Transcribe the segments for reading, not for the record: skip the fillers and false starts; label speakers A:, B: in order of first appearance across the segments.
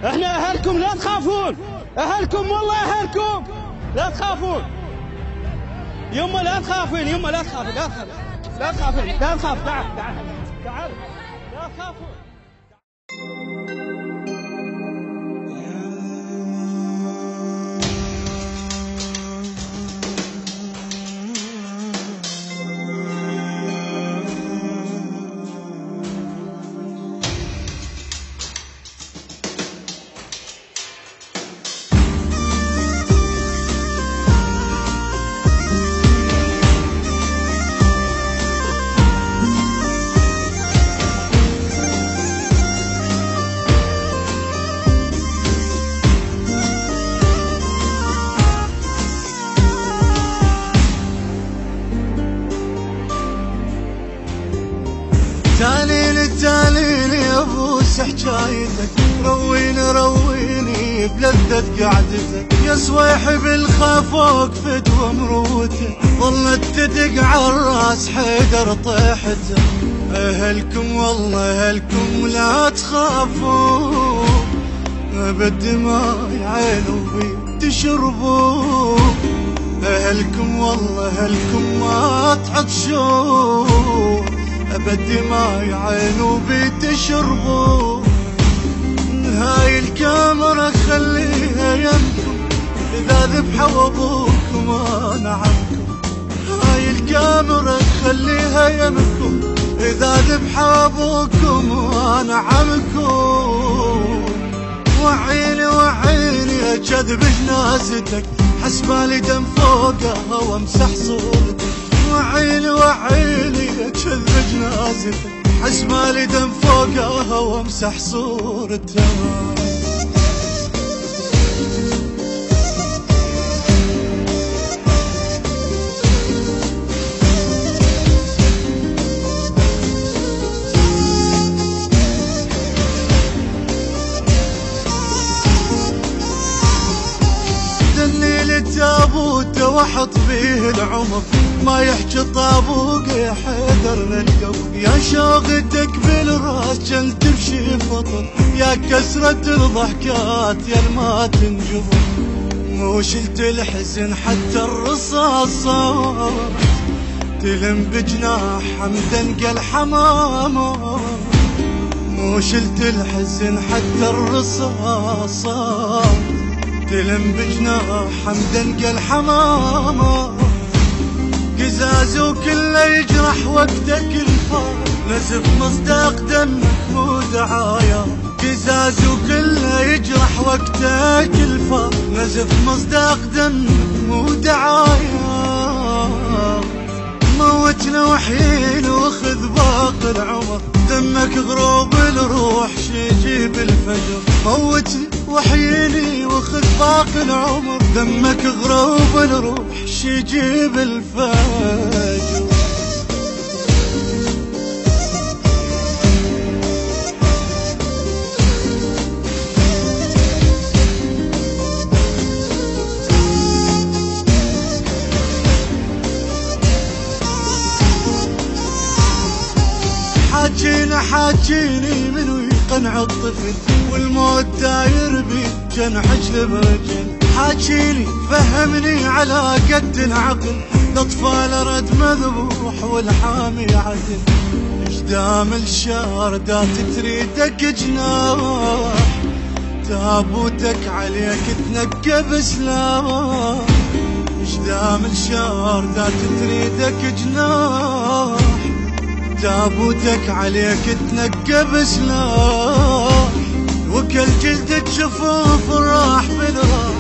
A: احنا اهلكم لا تخافون، اهلكم والله اهلكم لا تخافون. يمه لا تخافين، يمه لا تخافين، لا تخافين، لا تخافين، لا تخاف. تعال تعال تعال، لا تخافون.
B: تاليني ابوس حجايتك، رويني رويني بلذة قعدتك، يا صويحب الخفوق فدوى مروتك، ظلت تدق عالراس حيدر طيحتك. اهلكم والله اهلكم لا تخافوا، بالدماء عينوا بي تشربوا. اهلكم والله اهلكم ما تعطشوا، ابد ما يعينوا بي تشربوا. هاي الكاميرا خليها يمكم، اذا ذبحوا ابوكم انا عمكم. هاي الكاميرا خليها يمكم، اذا ذبحوا ابوكم انا عمكم. وعيني وعيني اكذب جنازتك، حسبالي دم فوقها وامسح صورتك. وعيني وعيني اكذب جنازتك، حسبالي دم فوقها وامسح صورتها. تابوت واحط فيه العمر، ما يحكي طابوق يا حيدرنا القبر. يا شوقتك بالراس جلت بشي فطر، يا كسرة الضحكات يا ما تنجبر. مو شلت الحزن حتى الرصاصات، تلم بجناح حمدا قل حمامة. مو شلت الحزن حتى الرصاصات، تلم بجناح حمدا قل حمامة. قزاز وكله يجرح وقتك الفار، نزف مصداق دمك مو دعايا. قزاز وكله يجرح وقتك الفار، نزف مصداق دمك مو دعايا. موتنا وحيين وخذ باقي العمر، دمك غروب الروح شي يجيب الفجر. موتني وحييني وخذ باقي العمر، دمك غروب الروح شي يجيب الفجر. حاجيني من يقنع الطفل، والموت داير بي جنح جلب رجل. حاجيني فهمني على قد العقل، الاطفال رد مذبوح والحامي عدل. اجدام الشاردات تريدك جناح، تابوتك عليك تنقب سلاح. اجدام الشاردات تريدك جناح، تابوتك عليك تنقب سلاح. وكل جلدك شفوف راح بالراح،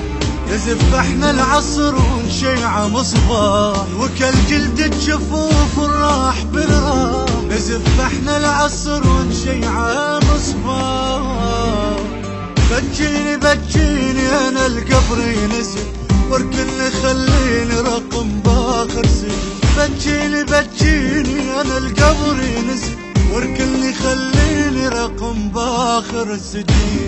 B: نزف احنا العصر ونشيع مصباح. وكل جلدك شفوف راح بالراح، نزف احنا العصر ونشيع مصباح. بجيني بجيني انا القبر ينزل، واركن خليني رقم باخر سجن. بجيني بجيني انا القبر ينزل، واركن خليني رقم باخر السجين.